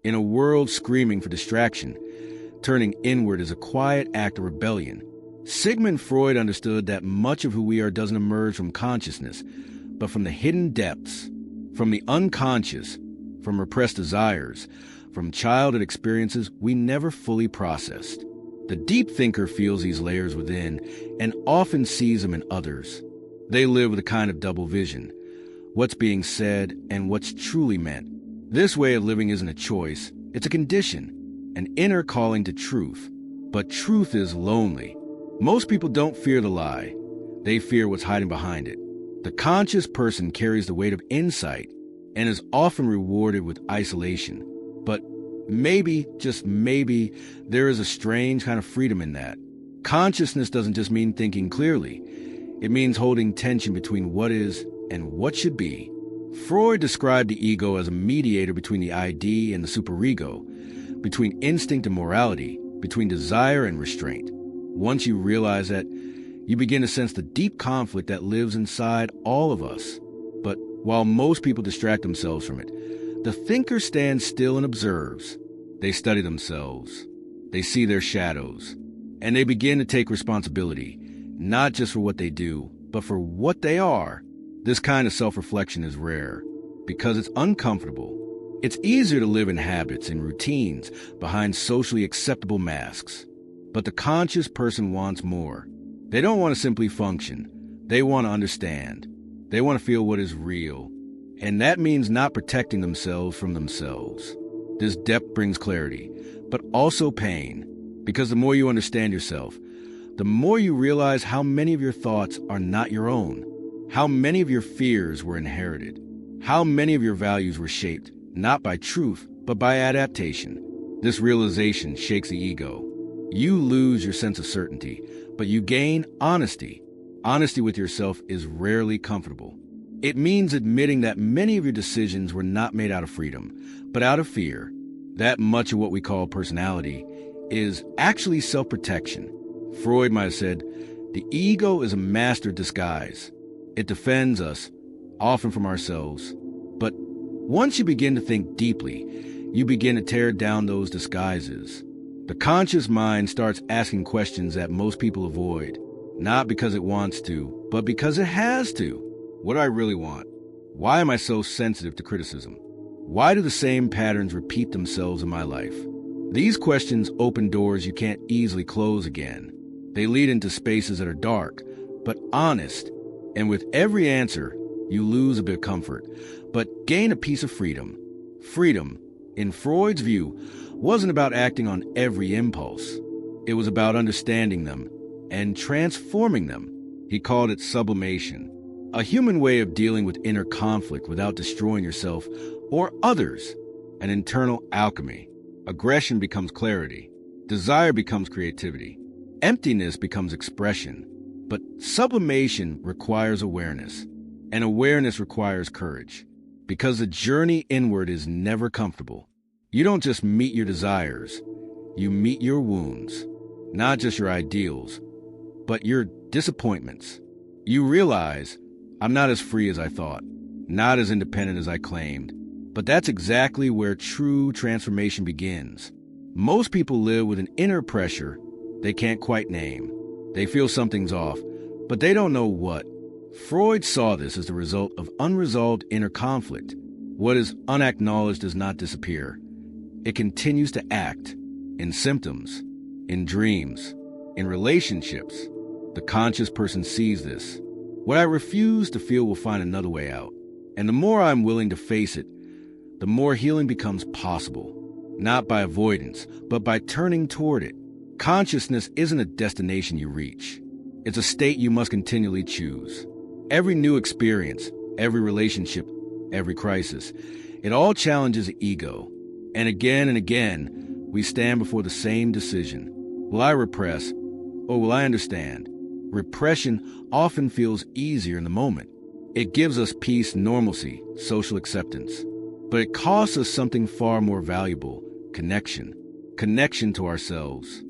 In a world screaming for distraction, turning inward is a quiet act of rebellion. Sigmund Freud understood that much of who we are doesn't emerge from consciousness, but from the hidden depths, from the unconscious, from repressed desires, from childhood experiences we never fully processed. The deep thinker feels these layers within and often sees them in others. They live with a kind of double vision, what's being said and what's truly meant. This way of living isn't a choice, it's a condition, an inner calling to truth. But truth is lonely. Most people don't fear the lie, they fear what's hiding behind it. The conscious person carries the weight of insight and is often rewarded with isolation. But maybe, just maybe, there is a strange kind of freedom in that. Consciousness doesn't just mean thinking clearly. It means holding tension between what is and what should be. Freud described the ego as a mediator between the ID and the superego, between instinct and morality, between desire and restraint. Once you realize that, you begin to sense the deep conflict that lives inside all of us. But while most people distract themselves from it, the thinker stands still and observes. They study themselves. They see their shadows. And they begin to take responsibility, not just for what they do, but for what they are. This kind of self-reflection is rare because it's uncomfortable. It's easier to live in habits and routines behind socially acceptable masks. But the conscious person wants more. They don't want to simply function. They want to understand. They want to feel what is real. And that means not protecting themselves from themselves. This depth brings clarity, but also pain. Because the more you understand yourself, the more you realize how many of your thoughts are not your own. How many of your fears were inherited. How many of your values were shaped, not by truth, but by adaptation. This realization shakes the ego. You lose your sense of certainty, but you gain honesty. Honesty with yourself is rarely comfortable. It means admitting that many of your decisions were not made out of freedom, but out of fear. That much of what we call personality is actually self-protection. Freud might have said, the ego is a master disguise. It defends us, often from ourselves. But once you begin to think deeply, you begin to tear down those disguises. The conscious mind starts asking questions that most people avoid, not because it wants to, but because it has to. What do I really want? Why am I so sensitive to criticism? Why do the same patterns repeat themselves in my life? These questions open doors you can't easily close again. They lead into spaces that are dark, but honest. And with every answer, you lose a bit of comfort, but gain a piece of freedom. Freedom, in Freud's view, wasn't about acting on every impulse. It was about understanding them and transforming them. He called it sublimation, a human way of dealing with inner conflict without destroying yourself or others, an internal alchemy. Aggression becomes clarity. Desire becomes creativity. Emptiness becomes expression. But sublimation requires awareness, and awareness requires courage, because the journey inward is never comfortable. You don't just meet your desires, you meet your wounds, not just your ideals, but your disappointments. You realize, I'm not as free as I thought, not as independent as I claimed, but that's exactly where true transformation begins. Most people live with an inner pressure they can't quite name. They feel something's off, but they don't know what. Freud saw this as the result of unresolved inner conflict. What is unacknowledged does not disappear. It continues to act in symptoms, in dreams, in relationships. The conscious person sees this. What I refuse to feel will find another way out. And the more I'm willing to face it, the more healing becomes possible. Not by avoidance, but by turning toward it. Consciousness isn't a destination you reach. It's a state you must continually choose. Every new experience, every relationship, every crisis, it all challenges the ego. And again, we stand before the same decision. Will I repress, or will I understand? Repression often feels easier in the moment. It gives us peace, normalcy, social acceptance. But it costs us something far more valuable, connection. Connection to ourselves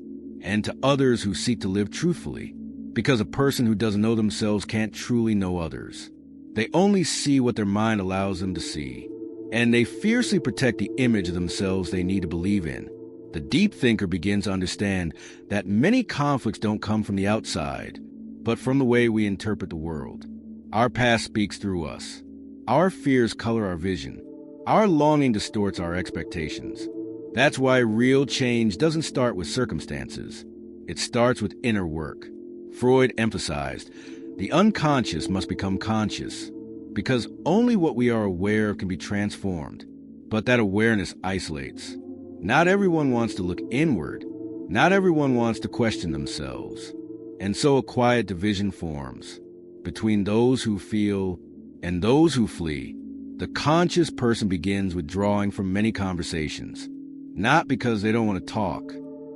and to others who seek to live truthfully. Because a person who doesn't know themselves can't truly know others. They only see what their mind allows them to see. and they fiercely protect the image of themselves they need to believe in. The deep thinker begins to understand that many conflicts don't come from the outside, but from the way we interpret the world. Our past speaks through us. Our fears color our vision. Our longing distorts our expectations. That's why real change doesn't start with circumstances. It starts with inner work. Freud emphasized, the unconscious must become conscious, because only what we are aware of can be transformed. But that awareness isolates. Not everyone wants to look inward. Not everyone wants to question themselves. And so a quiet division forms between those who feel and those who flee. The conscious person begins withdrawing from many conversations, not because they don't want to talk,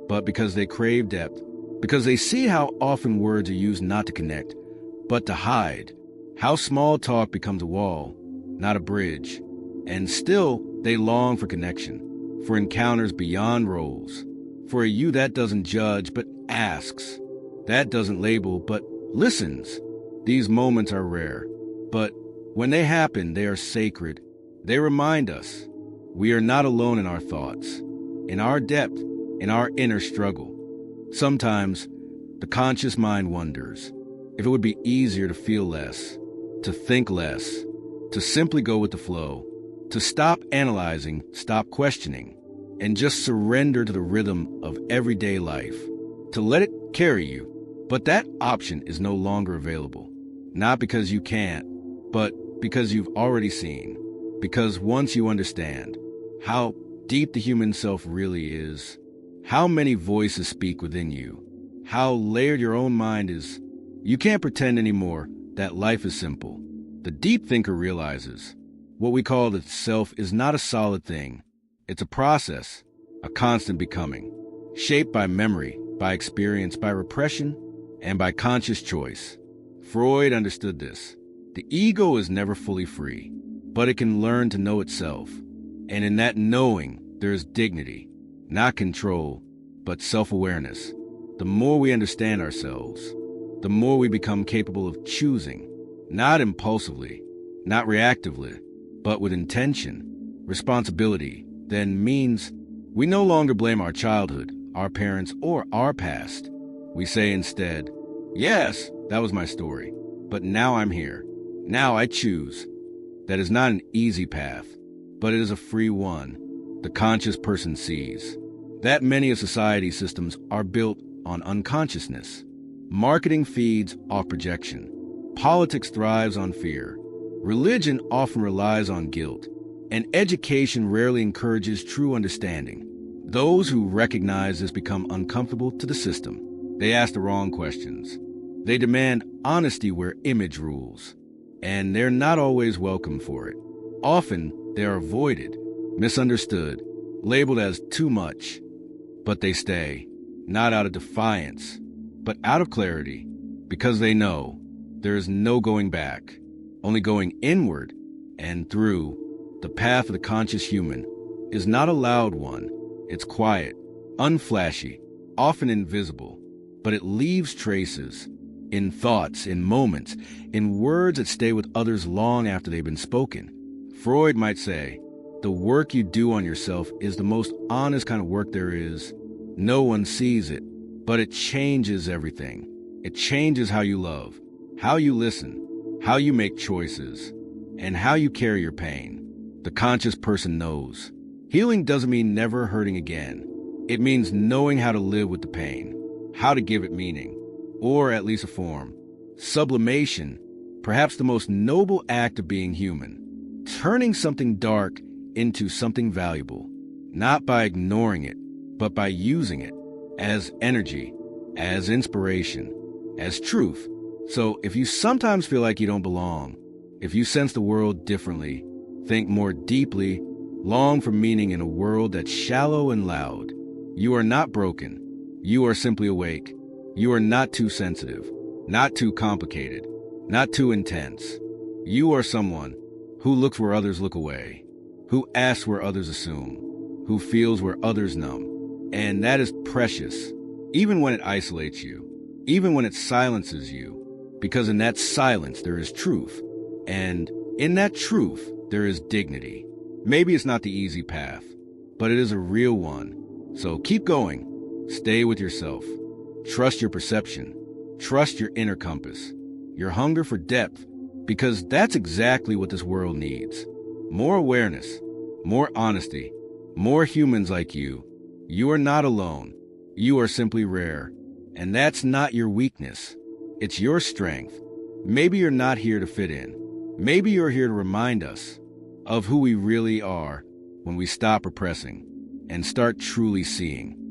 but because they crave depth, because they see how often words are used not to connect, but to hide, how small talk becomes a wall, not a bridge, and still they long for connection, for encounters beyond roles, for a you that doesn't judge but asks, that doesn't label but listens. These moments are rare, but when they happen, they are sacred. They remind us we are not alone in our thoughts, in our depth, in our inner struggle. Sometimes the conscious mind wonders if it would be easier to feel less, to think less, to simply go with the flow, to stop analyzing, stop questioning, and just surrender to the rhythm of everyday life, to let it carry you. But that option is no longer available, not because you can't, but because you've already seen, because once you understand how deep the human self really is, how many voices speak within you, how layered your own mind is, you can't pretend anymore that life is simple. The deep thinker realizes what we call the self is not a solid thing. It's a process, a constant becoming, shaped by memory, by experience, by repression, and by conscious choice. Freud understood this. The ego is never fully free, but it can learn to know itself. And in that knowing, there is dignity, not control, but self-awareness. The more we understand ourselves, the more we become capable of choosing, not impulsively, not reactively, but with intention. Responsibility then means we no longer blame our childhood, our parents, or our past. We say instead, yes, that was my story, but now I'm here. Now I choose. That is not an easy path, but it is a free one. The conscious person sees that many of society's systems are built on unconsciousness. Marketing feeds off projection. Politics thrives on fear. Religion often relies on guilt. And education rarely encourages true understanding. Those who recognize this become uncomfortable to the system. They ask the wrong questions. They demand honesty where image rules. And they're not always welcome for it. Often, they are avoided, misunderstood, labeled as too much. But they stay, not out of defiance, but out of clarity, because they know there is no going back, only going inward and through. The path of the conscious human is not a loud one. It's quiet, unflashy, often invisible, but it leaves traces in thoughts, in moments, in words that stay with others long after they've been spoken. Freud might say, the work you do on yourself is the most honest kind of work there is. No one sees it, but it changes everything. It changes how you love, how you listen, how you make choices, and how you carry your pain. The conscious person knows. Healing doesn't mean never hurting again. It means knowing how to live with the pain, how to give it meaning, or at least a form. Sublimation, perhaps the most noble act of being human. Turning something dark into something valuable, not by ignoring it, but by using it as energy, as inspiration, as truth. So if you sometimes feel like you don't belong, if you sense the world differently, think more deeply, long for meaning in a world that's shallow and loud, you are not broken. You are simply awake. You are not too sensitive, not too complicated, not too intense. You are someone who looks where others look away, who asks where others assume, who feels where others numb. And that is precious, even when it isolates you, even when it silences you, because in that silence there is truth, and in that truth there is dignity. Maybe it's not the easy path, but it is a real one. So keep going. Stay with yourself. Trust your perception. Trust your inner compass. Your hunger for depth, because that's exactly what this world needs. More awareness, more honesty, more humans like you. You are not alone. You are simply rare. And that's not your weakness. It's your strength. Maybe you're not here to fit in. Maybe you're here to remind us of who we really are when we stop repressing and start truly seeing.